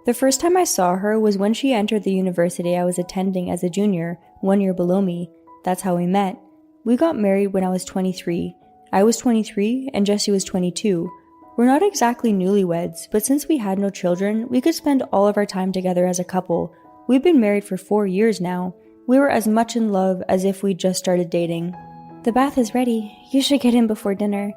The first time I saw her was when she entered the university I was attending as a junior, 1 year below me. That's how we met. We got married when I was 23. I was 23 and Jessie was 22. We're not exactly newlyweds, but since we had no children, we could spend all of our time together as a couple. We've been married for 4 years now. We were as much in love as if we'd just started dating. The bath is ready. You should get in before dinner.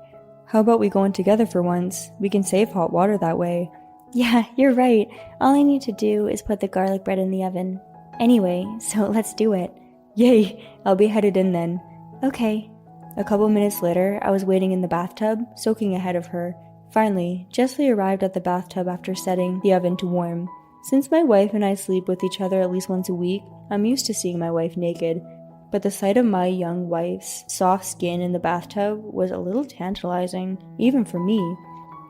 How about we go in together for once? We can save hot water that way. Yeah, you're right. All I need to do is put the garlic bread in the oven. Anyway, so let's do it. Yay! I'll be headed in then. Okay. A couple minutes later, I was waiting in the bathtub, soaking ahead of her. Finally, Jessie arrived at the bathtub after setting the oven to warm. Since my wife and I sleep with each other at least once a week, I'm used to seeing my wife naked. But the sight of my young wife's soft skin in the bathtub was a little tantalizing, even for me.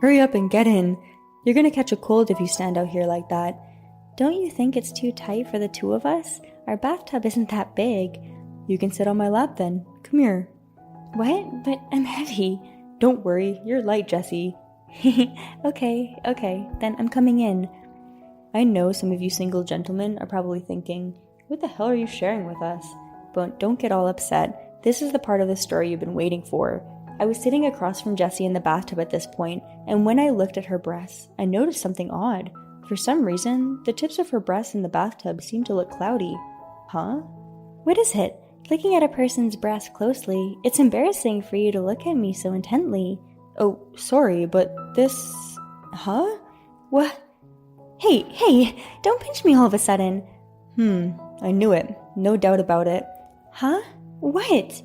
Hurry up and get in. You're gonna catch a cold if you stand out here like that. Don't you think it's too tight for the two of us? Our bathtub isn't that big. You can sit on my lap then. Come here. What? But I'm heavy. Don't worry, you're light, Jessie. Okay, then I'm coming in. I know some of you single gentlemen are probably thinking, what the hell are you sharing with us? But don't get all upset. This is the part of the story you've been waiting for. I was sitting across from Jessie in the bathtub at this point, and when I looked at her breasts, I noticed something odd. For some reason, the tips of her breasts in the bathtub seemed to look cloudy. Huh? What is it? Looking at a person's breasts closely, it's embarrassing for you to look at me so intently. Oh, sorry, but this... Huh? What? Hey, don't pinch me all of a sudden. I knew it. No doubt about it. Huh? What?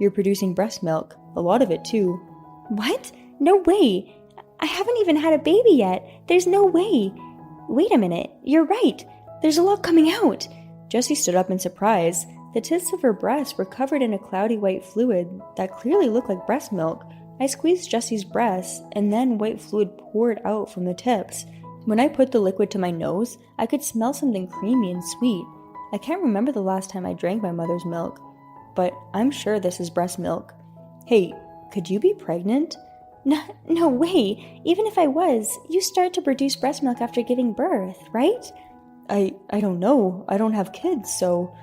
You're producing breast milk. A lot of it, too. What? No way. I haven't even had a baby yet. There's no way. Wait a minute. You're right. There's a lot coming out. Jessie stood up in surprise. The tips of her breasts were covered in a cloudy white fluid that clearly looked like breast milk. I squeezed Jessie's breasts, and then white fluid poured out from the tips. When I put the liquid to my nose, I could smell something creamy and sweet. I can't remember the last time I drank my mother's milk, but I'm sure this is breast milk. Hey, could you be pregnant? No way. Even if I was, you start to produce breast milk after giving birth, right? I don't know. I don't have kids, so...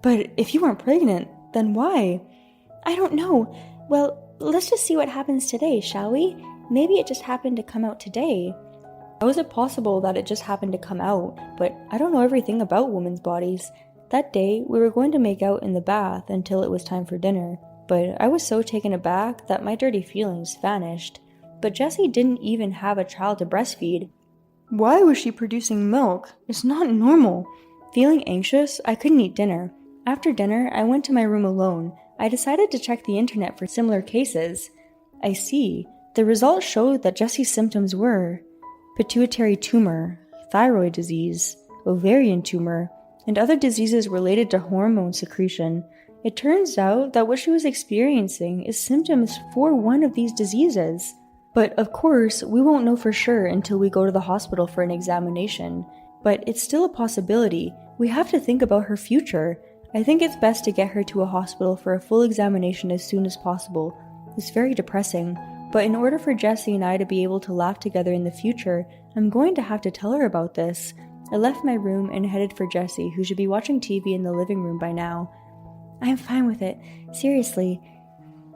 But if you weren't pregnant, then why? I don't know. Well, let's just see what happens today, shall we? Maybe it just happened to come out today. How is it possible that it just happened to come out? But I don't know everything about women's bodies. That day, we were going to make out in the bath until it was time for dinner. But I was so taken aback that my dirty feelings vanished. But Jessie didn't even have a child to breastfeed. Why was she producing milk? It's not normal. Feeling anxious, I couldn't eat dinner. After dinner, I went to my room alone. I decided to check the internet for similar cases. I see. The results showed that Jessie's symptoms were pituitary tumor, thyroid disease, ovarian tumor, and other diseases related to hormone secretion. It turns out that what she was experiencing is symptoms for one of these diseases. But of course, we won't know for sure until we go to the hospital for an examination. But it's still a possibility. We have to think about her future. I think it's best to get her to a hospital for a full examination as soon as possible. It's very depressing, but in order for Jessie and I to be able to laugh together in the future, I'm going to have to tell her about this. I left my room and headed for Jessie, who should be watching TV in the living room by now. I'm fine with it. Seriously.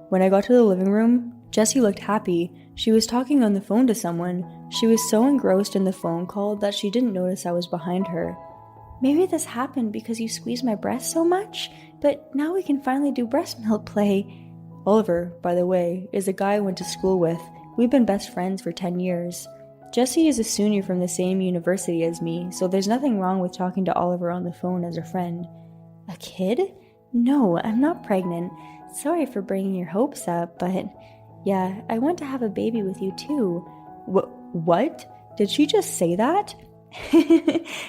When I got to the living room, Jessie looked happy. She was talking on the phone to someone. She was so engrossed in the phone call that she didn't notice I was behind her. Maybe this happened because you squeezed my breast so much, but now we can finally do breast milk play. Oliver, by the way, is a guy I went to school with. We've been best friends for 10 years. Jessie is a senior from the same university as me, so there's nothing wrong with talking to Oliver on the phone as a friend. A kid? No, I'm not pregnant. Sorry for bringing your hopes up, but yeah, I want to have a baby with you too. What? Did she just say that?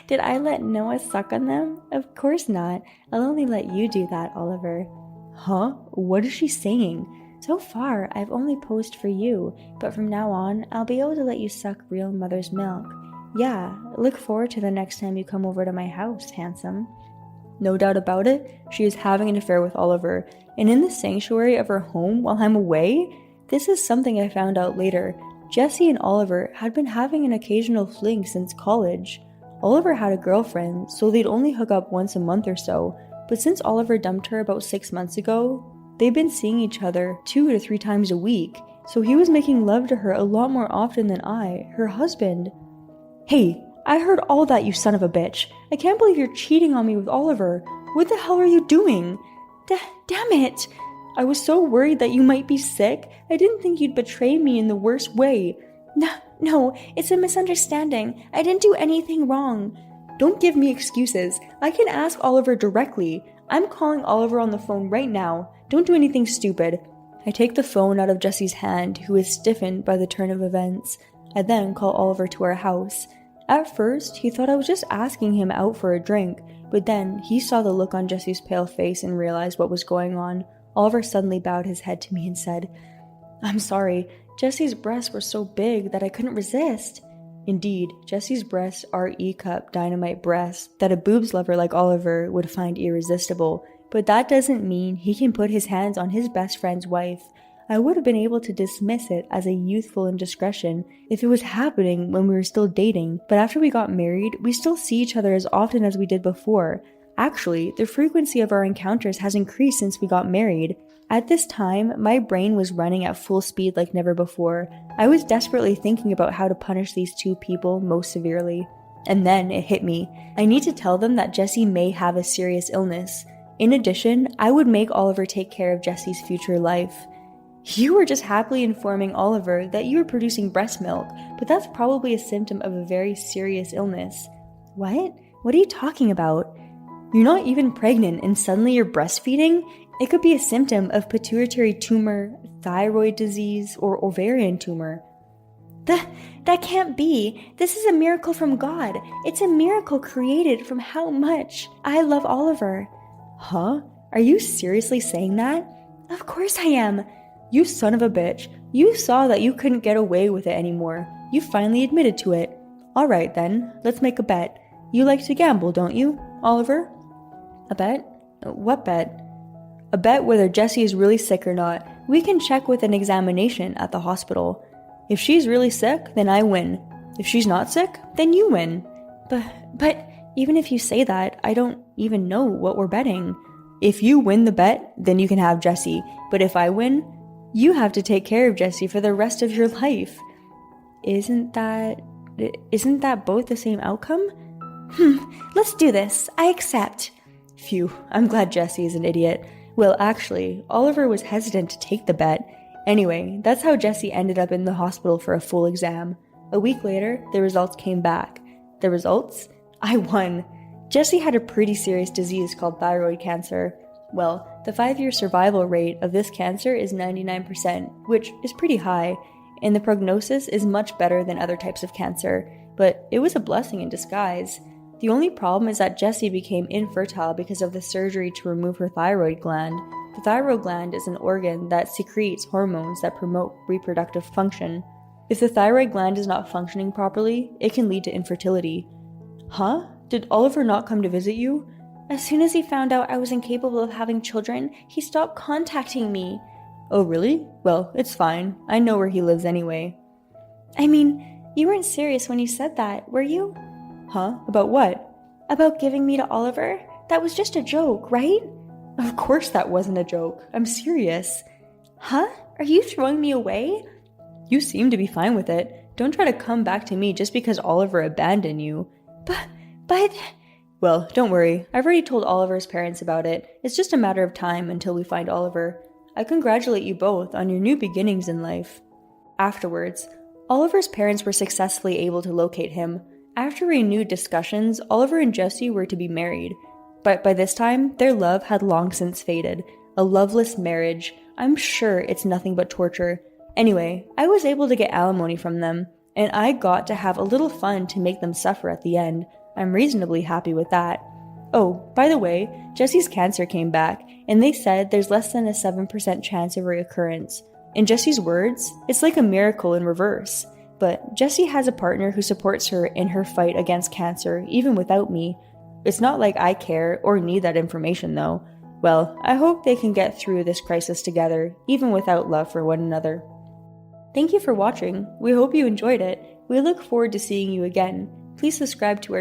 Did I let Noah suck on them? Of course not. I'll only let you do that, Oliver. Huh? What is she saying? So far, I've only posed for you, but from now on, I'll be able to let you suck real mother's milk. Yeah, look forward to the next time you come over to my house, handsome. No doubt about it, she is having an affair with Oliver, and in the sanctuary of her home while I'm away? This is something I found out later. Jesse and Oliver had been having an occasional fling since college. Oliver had a girlfriend, so they'd only hook up once a month or so, but since Oliver dumped her about 6 months ago, they'd been seeing each other 2 to 3 times a week, so he was making love to her a lot more often than I, her husband. Hey, I heard all that, you son of a bitch. I can't believe you're cheating on me with Oliver. What the hell are you doing? Damn it! I was so worried that you might be sick. I didn't think you'd betray me in the worst way. No, it's a misunderstanding. I didn't do anything wrong. Don't give me excuses. I can ask Oliver directly. I'm calling Oliver on the phone right now. Don't do anything stupid. I take the phone out of Jesse's hand, who is stiffened by the turn of events. I then call Oliver to our house. At first, he thought I was just asking him out for a drink, but then he saw the look on Jesse's pale face and realized what was going on. Oliver suddenly bowed his head to me and said, "I'm sorry. Jesse's breasts were so big that I couldn't resist." Indeed, Jesse's breasts are E-cup dynamite breasts that a boobs lover like Oliver would find irresistible, but that doesn't mean he can put his hands on his best friend's wife. I would have been able to dismiss it as a youthful indiscretion if it was happening when we were still dating, but after we got married, we still see each other as often as we did before. Actually, the frequency of our encounters has increased since we got married. At this time, my brain was running at full speed like never before. I was desperately thinking about how to punish these two people most severely. And then it hit me. I need to tell them that Jesse may have a serious illness. In addition, I would make Oliver take care of Jesse's future life. You were just happily informing Oliver that you were producing breast milk, but that's probably a symptom of a very serious illness. What? What are you talking about? You're not even pregnant and suddenly you're breastfeeding? It could be a symptom of pituitary tumor, thyroid disease, or ovarian tumor. That can't be. This is a miracle from God. It's a miracle created from how much I love Oliver. Huh? Are you seriously saying that? Of course I am. You son of a bitch. You saw that you couldn't get away with it anymore. You finally admitted to it. Alright then, let's make a bet. You like to gamble, don't you, Oliver? A bet? What bet? A bet whether Jessie is really sick or not. We can check with an examination at the hospital. If she's really sick, then I win. If she's not sick, then you win. But even if you say that, I don't even know what we're betting. If you win the bet, then you can have Jessie. But if I win, you have to take care of Jessie for the rest of your life. Isn't that both the same outcome? Let's do this. I accept. Phew, I'm glad Jessie is an idiot. Well, actually, Oliver was hesitant to take the bet. Anyway, that's how Jessie ended up in the hospital for a full exam. A week later, the results came back. The results? I won. Jessie had a pretty serious disease called thyroid cancer. Well, the 5-year survival rate of this cancer is 99%, which is pretty high, and the prognosis is much better than other types of cancer, but it was a blessing in disguise. The only problem is that Jessie became infertile because of the surgery to remove her thyroid gland. The thyroid gland is an organ that secretes hormones that promote reproductive function. If the thyroid gland is not functioning properly, it can lead to infertility. Huh? Did Oliver not come to visit you? As soon as he found out I was incapable of having children, he stopped contacting me. Oh, really? Well, it's fine. I know where he lives anyway. I mean, you weren't serious when you said that, were you? Huh? About what? About giving me to Oliver? That was just a joke, right? Of course that wasn't a joke. I'm serious. Huh? Are you throwing me away? You seem to be fine with it. Don't try to come back to me just because Oliver abandoned you. But... Well, don't worry. I've already told Oliver's parents about it. It's just a matter of time until we find Oliver. I congratulate you both on your new beginnings in life. Afterwards, Oliver's parents were successfully able to locate him. After renewed discussions, Oliver and Jessie were to be married. But by this time, their love had long since faded. A loveless marriage. I'm sure it's nothing but torture. Anyway, I was able to get alimony from them, and I got to have a little fun to make them suffer at the end. I'm reasonably happy with that. Oh, by the way, Jessie's cancer came back, and they said there's less than a 7% chance of reoccurrence. In Jessie's words, it's like a miracle in reverse. But Jessie has a partner who supports her in her fight against cancer, even without me. It's not like I care or need that information though. Well, I hope they can get through this crisis together, even without love for one another. Thank you for watching. We hope you enjoyed it. We look forward to seeing you again. Please subscribe to our